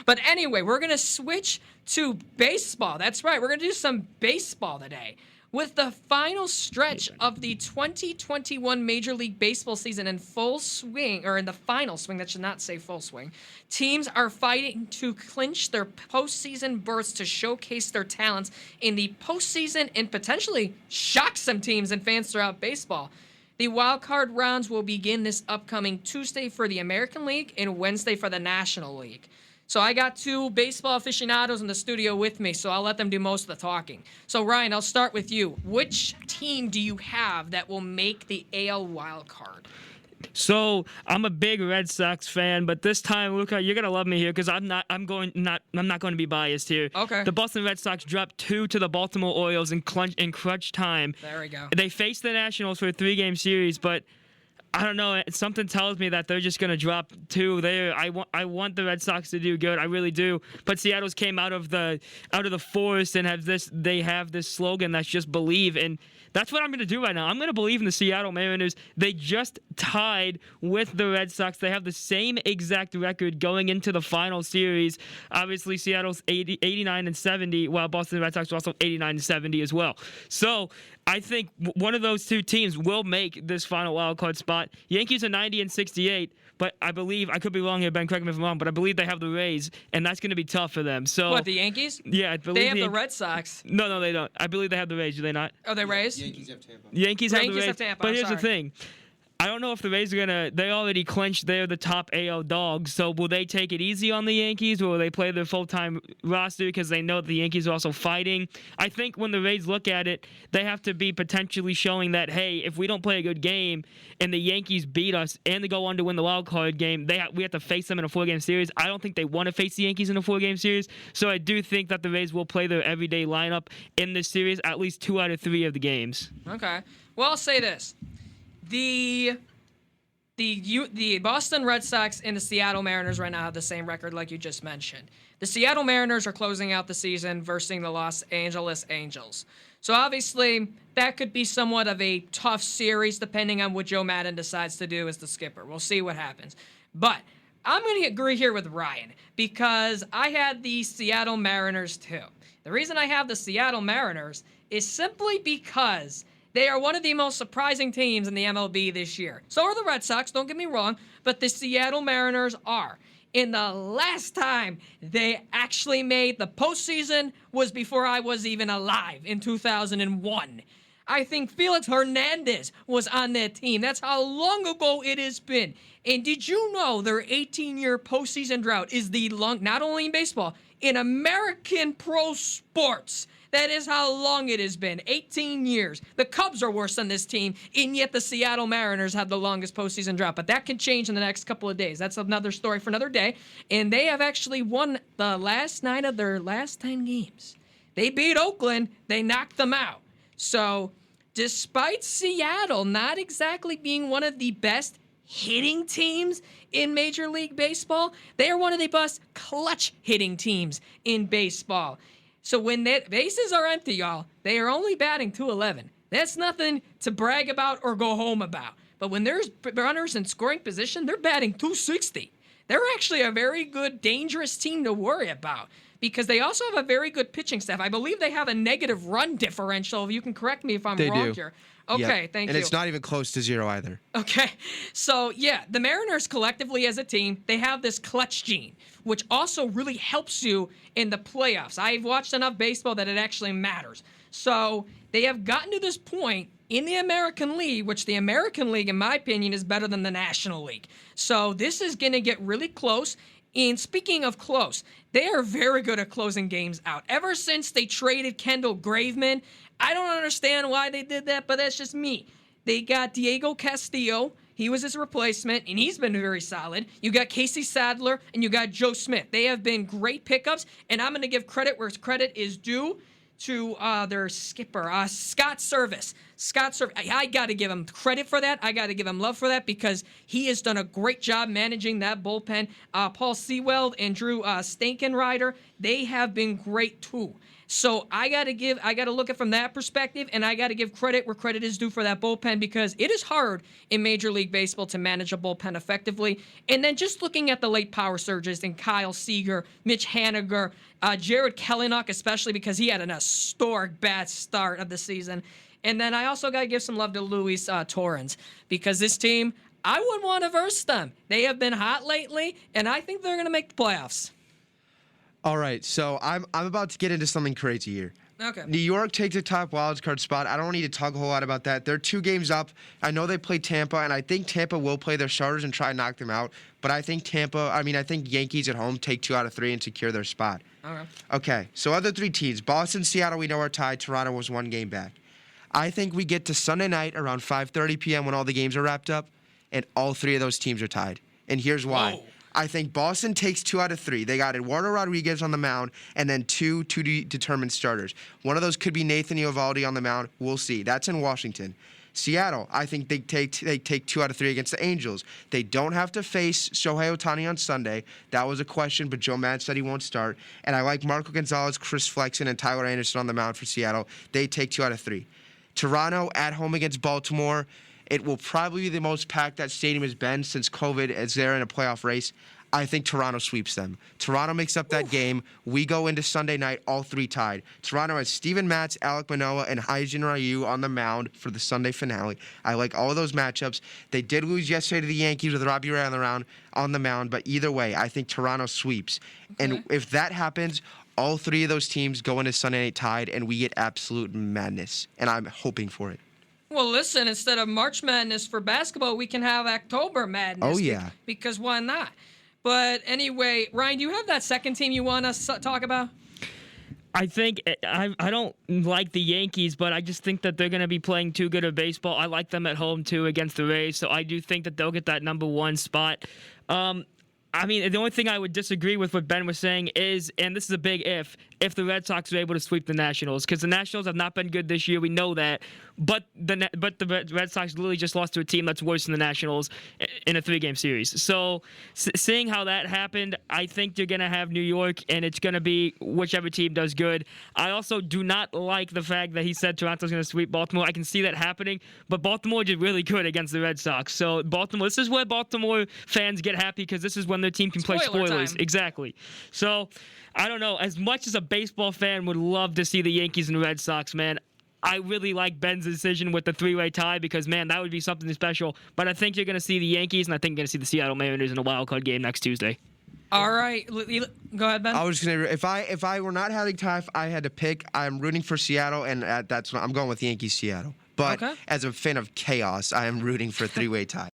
But anyway, we're going to switch to baseball. That's right. We're going to do some baseball today. With the final stretch of the 2021 Major League Baseball season in full swing, or in the final swing, that should not say full swing, teams are fighting to clinch their postseason berths to showcase their talents in the postseason and potentially shock some teams and fans throughout baseball. The wild card rounds will begin this upcoming Tuesday for the American League and Wednesday for the National League. So I got two baseball aficionados in the studio with me, so I'll let them do most of the talking. So Ryan, I'll start with you. Which team do you have that will make the AL wild card? So I'm a big Red Sox fan, but this time, Luca, you're gonna love me here because I'm not going to be biased here. Okay. The Boston Red Sox dropped 2 to the Baltimore Orioles in crunch time. There we go. They faced the Nationals for a 3-game series, but I don't know. Something tells me that they're just gonna drop 2 there. I want the Red Sox to do good. I really do. But Seattle's came out of the forest and they have this slogan that's just believe, and that's what I'm gonna do right now. I'm gonna believe in the Seattle Mariners. They just tied with the Red Sox. They have the same exact record going into the final series. Obviously, Seattle's 89 and 70, while Boston Red Sox are also 89 and 70 as well. So I think one of those two teams will make this final wild card spot. Yankees are 90 and 68, but I believe, I could be wrong here, Ben, correct me if I'm wrong, but I believe they have the Rays, and that's going to be tough for them. So What, the Yankees? Yeah, I believe they have the Red Sox. No, they don't. I believe they have the Rays. Do they not? Are they Rays? Yankees have Tampa. Yankees have the Yankees Rays. have Tampa, But I'm here's the sorry. thing. I don't know if the Rays are they already clinched they're the top AL dogs, so will they take it easy on the Yankees, or will they play their full-time roster because they know that the Yankees are also fighting? I think when the Rays look at it, they have to be potentially showing that, hey, if we don't play a good game and the Yankees beat us and they go on to win the wild card game, we have to face them in a 4-game series. I don't think they want to face the Yankees in a 4-game series, so I do think that the Rays will play their everyday lineup in this series at least 2 out of 3 of the games. Okay. Well, I'll say this. The Boston Red Sox and the Seattle Mariners right now have the same record like you just mentioned. The Seattle Mariners are closing out the season versus the Los Angeles Angels. So obviously, that could be somewhat of a tough series depending on what Joe Madden decides to do as the skipper. We'll see what happens. But I'm going to agree here with Ryan because I had the Seattle Mariners too. The reason I have the Seattle Mariners is simply because they are one of the most surprising teams in the MLB this year. So are the Red Sox, don't get me wrong, but the Seattle Mariners are. And the last time they actually made the postseason was before I was even alive in 2001. I think Felix Hernandez was on that team. That's how long ago it has been. And did you know their 18-year postseason drought is the long, not only in baseball, in American pro sports? That is how long it has been. 18 years. The Cubs are worse than this team, and yet the Seattle Mariners have the longest postseason drought. But that can change in the next couple of days. That's another story for another day. And they have actually won the last 9 of their last 10 games. They beat Oakland. They knocked them out. So despite Seattle not exactly being one of the best hitting teams in Major League Baseball, they are one of the best clutch hitting teams in baseball. So when the bases are empty, y'all, they are only batting .211. That's nothing to brag about or go home about. But when there's runners in scoring position, they're batting .260. They're actually a very good, dangerous team to worry about because they also have a very good pitching staff. I believe they have a negative run differential. You can correct me if I'm wrong here. Okay, Yep. thank you. And it's not even close to 0 either. Okay, so yeah, the Mariners collectively as a team, they have this clutch gene, which also really helps you in the playoffs. I've watched enough baseball that it actually matters. So they have gotten to this point in the American League, which the American League, in my opinion, is better than the National League. So this is going to get really close. And speaking of close, they are very good at closing games out. Ever since they traded Kendall Graveman, I don't understand why they did that, but that's just me. They got Diego Castillo. He was his replacement, and he's been very solid. You got Casey Sadler, and you got Joe Schmidt. They have been great pickups, and I'm going to give credit where credit is due to their skipper, Scott Service. Scott Serve, I got to give him credit for that. I got to give him love for that because he has done a great job managing that bullpen. Paul Sewell and Drew Stankenrider, they have been great too. So I got to look at it from that perspective, and I got to give credit where credit is due for that bullpen because it is hard in Major League Baseball to manage a bullpen effectively. And then just looking at the late power surges in Kyle Seager, Mitch Haniger, Jared Kelenic, especially because he had an historic bad start of the season. And then I also got to give some love to Luis Torrens because this team, I wouldn't want to verse them. They have been hot lately, and I think they're going to make the playoffs. All right, so I'm about to get into something crazy here. Okay. New York takes a top wild card spot. I don't need to talk a whole lot about that. They're 2 games up. I know they play Tampa, and I think Tampa will play their starters and try and knock them out. But I think I think Yankees at home take 2 out of 3 and secure their spot. Okay, so other 3 teams. Boston, Seattle, we know are tied. Toronto was 1 game back. I think we get to Sunday night around 5:30 p.m. when all the games are wrapped up, and all 3 of those teams are tied. And here's why. Whoa. I think Boston takes 2 out of 3. They got Eduardo Rodriguez on the mound and then 2 determined starters. One of those could be Nathan Eovaldi on the mound. We'll see. That's in Washington. Seattle, I think they take 2 out of 3 against the Angels. They don't have to face Shohei Ohtani on Sunday. That was a question, but Joe Maddon said he won't start. And I like Marco Gonzalez, Chris Flexen, and Tyler Anderson on the mound for Seattle. They take 2 out of 3. Toronto at home against Baltimore. It will probably be the most packed that stadium has been since COVID as they're in a playoff race. I think Toronto sweeps them. Toronto makes up that game. We go into Sunday night, all 3 tied. Toronto has Steven Matz, Alek Manoah, and Hyun Ryu on the mound for the Sunday finale. I like all of those matchups. They did lose yesterday to the Yankees with Robbie Ray on the mound, but either way, I think Toronto sweeps. Okay. And if that happens, all 3 of those teams go into Sunday night tied, and we get absolute madness, and I'm hoping for it. Well, listen, instead of March Madness for basketball, we can have October Madness. Oh, yeah. Because why not? But anyway, Ryan, do you have that second team you want us to talk about? I think I don't like the Yankees, but I just think that they're going to be playing too good of baseball. I like them at home, too, against the Rays, so I do think that they'll get that number 1 spot. I mean, the only thing I would disagree with what Ben was saying is, and this is a big if the Red Sox are able to sweep the Nationals, because the Nationals have not been good this year. We know that, but the Red Sox literally just lost to a team that's worse than the Nationals in a 3-game series. So seeing how that happened, I think you're going to have New York, and it's going to be whichever team does good. I also do not like the fact that he said Toronto's going to sweep Baltimore. I can see that happening, but Baltimore did really good against the Red Sox. So Baltimore, this is where Baltimore fans get happy because this is when their team can play spoilers. Time. Exactly. So I don't know. As much as a baseball fan would love to see the Yankees and Red Sox, man, I really like Ben's decision with the 3-way tie because, man, that would be something special. But I think you're going to see the Yankees, and I think you're going to see the Seattle Mariners in a wild card game next Tuesday. All right. Go ahead, Ben. I was just gonna. If I were not having tie, if I had to pick, I'm rooting for Seattle, and I'm going with Yankees Seattle. But as a fan of chaos, I am rooting for a 3-way tie.